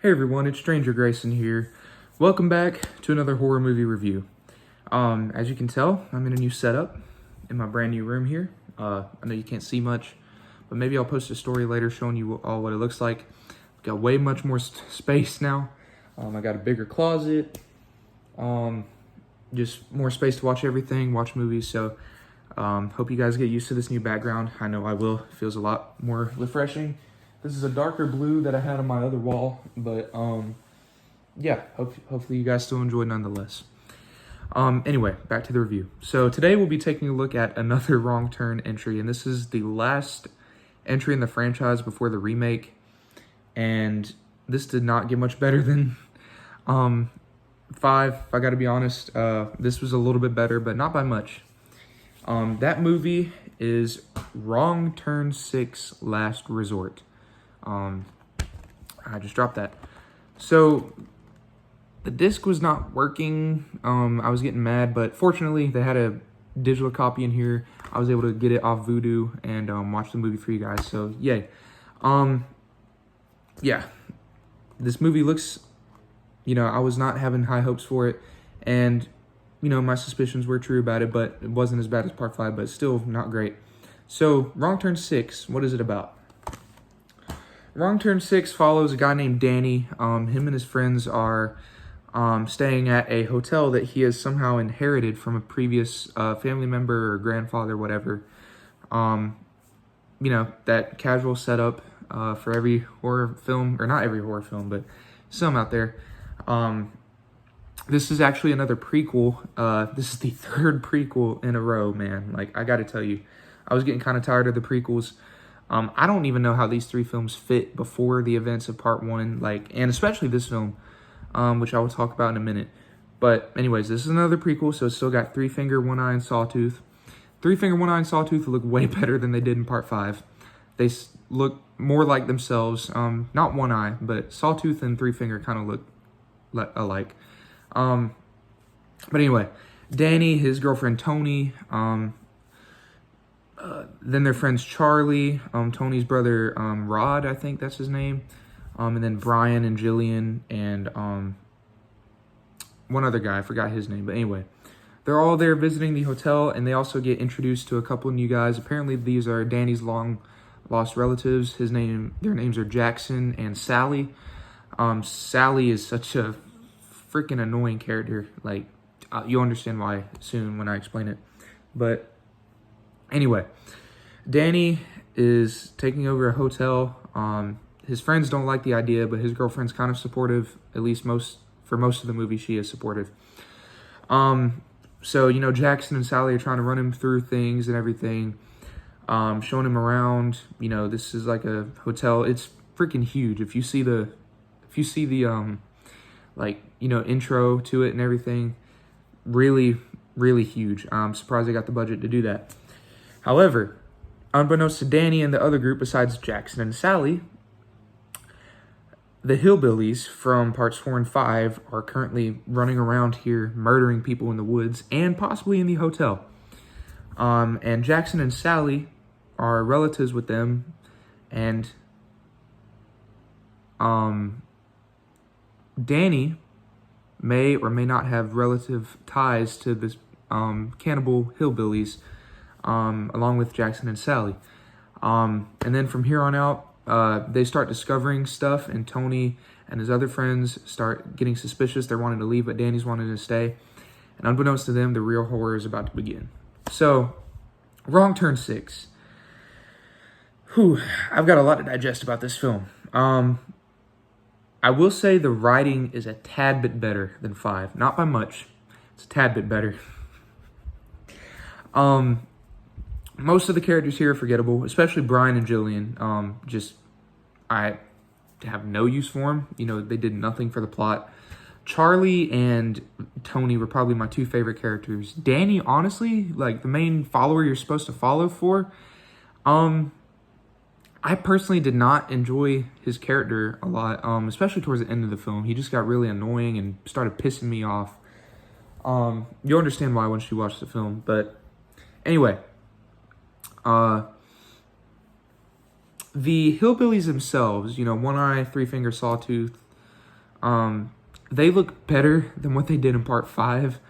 Hey everyone, it's Stranger Grayson here. Welcome back to another horror movie review. As you can tell, I'm in a new setup in my brand new room here. I know you can't see much, but maybe I'll post a story later showing you all what it looks like. Got way much more space now. I got a bigger closet, just more space to watch everything, watch movies. So hope you guys get used to this new background. I know I will. It feels a lot more refreshing. This is a darker blue that I had on my other wall, but yeah, hopefully you guys still enjoy nonetheless. Anyway, back to the review. So today we'll be taking a look at another Wrong Turn entry, and this is the last entry in the franchise before the remake, and this did not get much better than 5, if I gotta be honest. This was a little bit better, but not by much. That movie is Wrong Turn 6 Last Resort. I just dropped that. So the disc was not working. I was getting mad, but fortunately they had a digital copy in here. I was able to get it off Vudu and watch the movie for you guys. So yay. Yeah, this movie looks, I was not having high hopes for it, and my suspicions were true about it, but it wasn't as bad as Part 5, but still not great. So Wrong Turn 6, what is it about? Wrong Turn 6 follows a guy named Danny. Him and his friends are staying at a hotel that he has somehow inherited from a previous family member or grandfather, whatever. That casual setup for every horror film, or not every horror film, but some out there. This is actually another prequel. This is the third prequel in a row, man. Like, I gotta tell you, I was getting kind of tired of the prequels. I don't even know how these 3 films fit before the events of Part 1, and especially this film, which I will talk about in a minute. But anyways, this is another prequel, so it's still got Three Finger, One Eye, and Sawtooth. Three Finger, One Eye, and Sawtooth look way better than they did in Part 5. They look more like themselves. Not One Eye, but Sawtooth and Three Finger kind of look alike. But anyway, Danny, his girlfriend Tony, then their friends Charlie, Tony's brother Rod, I think that's his name, and then Brian and Jillian, and one other guy, I forgot his name, but anyway, they're all there visiting the hotel, and they also get introduced to a couple of new guys. Apparently these are Danny's long lost relatives. Their names are Jackson and Sally. Sally is such a freaking annoying character. You'll understand why soon when I explain it. But anyway, Danny is taking over a hotel. His friends don't like the idea, but his girlfriend's kind of supportive. At least for most of the movie, she is supportive. So, Jackson and Sally are trying to run him through things and everything, showing him around. This is like a hotel. It's freaking huge. If you see the intro to it and everything, really, really huge. I'm surprised they got the budget to do that. However, unbeknownst to Danny and the other group besides Jackson and Sally, the hillbillies from parts 4 and 5 are currently running around here murdering people in the woods and possibly in the hotel. And Jackson and Sally are relatives with them, and Danny may or may not have relative ties to this cannibal hillbillies, along with Jackson and Sally. And then from here on out, they start discovering stuff, and Tony and his other friends start getting suspicious. They're wanting to leave, but Danny's wanting to stay. And unbeknownst to them, the real horror is about to begin. So, Wrong Turn 6. I've got a lot to digest about this film. I will say the writing is a tad bit better than 5. Not by much. It's a tad bit better. Most of the characters here are forgettable, especially Brian and Jillian. I have no use for them. They did nothing for the plot. Charlie and Tony were probably my 2 favorite characters. Danny, honestly, the main follower you're supposed to follow for, I personally did not enjoy his character a lot, especially towards the end of the film. He just got really annoying and started pissing me off. You'll understand why once you watch the film, but anyway, the hillbillies themselves, One Eye, Three Finger, Sawtooth, They look better than what they did in part 5.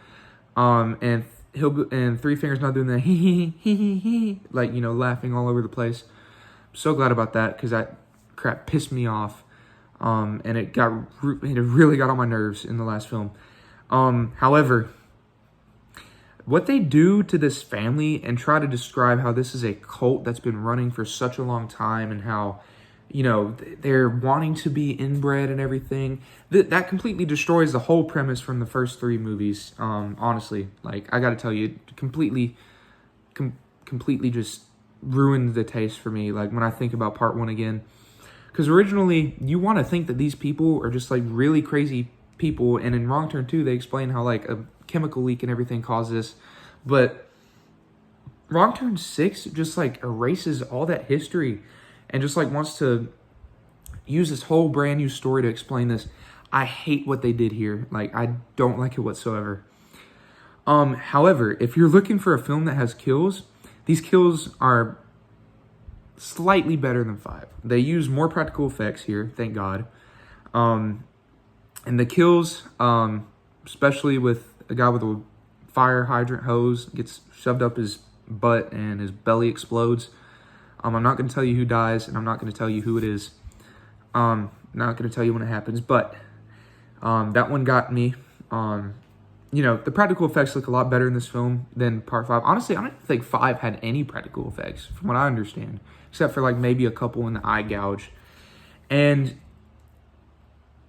And Three Fingers not doing that he like, you know, laughing all over the place. I'm so glad about that, because that crap pissed me off. And it really got on my nerves in the last film. However, what they do to this family and try to describe how this is a cult that's been running for such a long time, and how, you know, they're wanting to be inbred and everything, that completely destroys the whole premise from the first 3 movies. Honestly, like, I gotta tell you, completely just ruined the taste for me, like, when I think about part 1 again. Because originally, you want to think that these people are just, like, really crazy people, and in Wrong Turn 2, they explain how, like, a chemical leak and everything caused this. But Wrong Turn 6 just, like, erases all that history and just, like, wants to use this whole brand new story to explain this. I hate what they did here. Like, I don't like it whatsoever. However, if you're looking for a film that has kills, these kills are slightly better than 5. They use more practical effects here, thank God. And the kills, especially with a guy with a fire hydrant hose, gets shoved up his butt and his belly explodes. I'm not going to tell you who dies, and I'm not going to tell you who it is. Not going to tell you when it happens, but that one got me. You know, the practical effects look a lot better in this film than part 5. Honestly, I don't think 5 had any practical effects, from what I understand, except for, like, maybe a couple in the eye gouge. And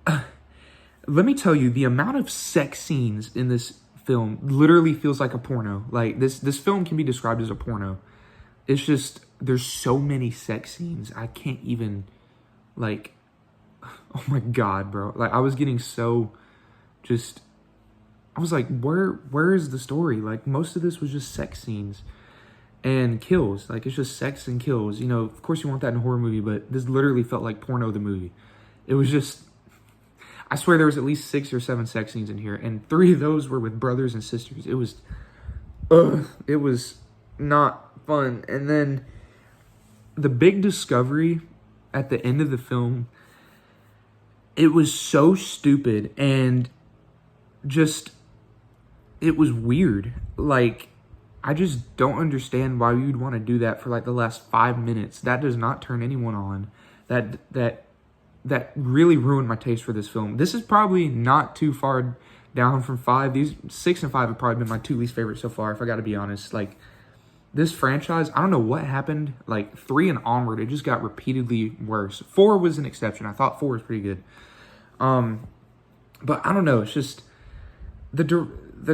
let me tell you, the amount of sex scenes in this film literally feels like a porno. Like, this film can be described as a porno. It's just, there's so many sex scenes. I can't even, like, oh my God, bro. Like, I was getting so just, I was like, where is the story? Like, most of this was just sex scenes and kills. Like, it's just sex and kills. You know, of course you want that in a horror movie, but this literally felt like porno the movie. It was just, I swear there was at least 6 or 7 sex scenes in here, and 3 of those were with brothers and sisters. It was not fun. And then the big discovery at the end of the film, it was so stupid, and just, it was weird. Like, I just don't understand why you'd want to do that for, like, the last 5 minutes. That does not turn anyone on. That really ruined my taste for this film. This is probably not too far down from 5. These 6 and 5 have probably been my 2 least favorite so far, if I got to be honest. Like, this franchise, I don't know what happened. Like, 3 and onward, it just got repeatedly worse. 4 was an exception. I thought 4 was pretty good. But I don't know. It's just, the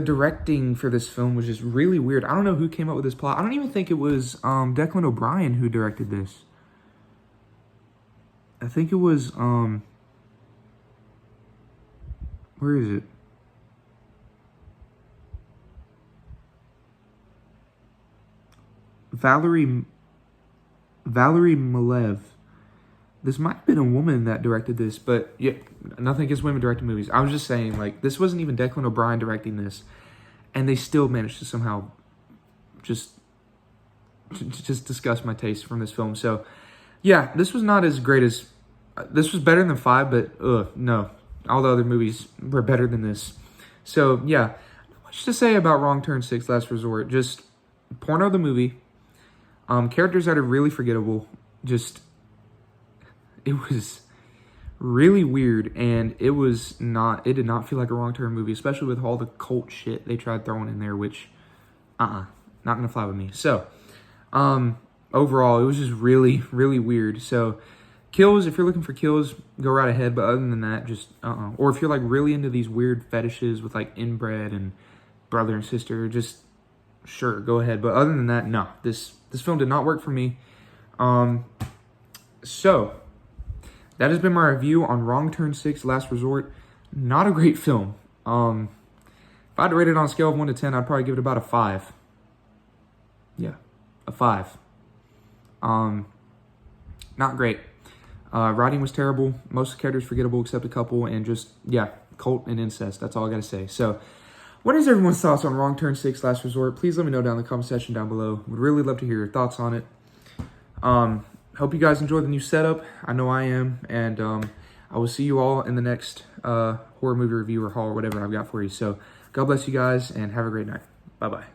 directing for this film was just really weird. I don't know who came up with this plot. I don't even think it was Declan O'Brien who directed this. I think it was, where is it? Valerie Malev. This might have been a woman that directed this, but yeah, nothing against women directing movies. I was just saying, like, this wasn't even Declan O'Brien directing this, and they still managed to somehow just discuss my taste from this film. So, yeah, this was not as great as, this was better than 5, but no, all the other movies were better than this. So, yeah, not much to say about Wrong Turn 6 Last Resort. Just porno the movie. Characters that are really forgettable. Just, it was really weird, and it did not feel like a Wrong Turn movie, especially with all the cult shit they tried throwing in there, which, not gonna fly with me. So, overall, it was just really, really weird. So, kills, if you're looking for kills, go right ahead, but other than that, just, Or if you're, like, really into these weird fetishes with, like, inbred and brother and sister, just, sure, go ahead. But other than that, no, this film did not work for me. So, that has been my review on Wrong Turn 6 Last Resort. Not a great film. If I had to rate it on a scale of 1 to 10, I'd probably give it about a 5. Yeah, a 5. Not great. Writing was terrible. Most of the characters forgettable except a couple, and just, yeah, cult and incest. That's all I gotta say. So, what is everyone's thoughts on Wrong Turn 6 Last Resort? Please let me know down in the comment section down below. Would really love to hear your thoughts on it. Hope you guys enjoy the new setup. I know I am. And I will see you all in the next horror movie review or haul or whatever I've got for you. So God bless you guys and have a great night. Bye-bye.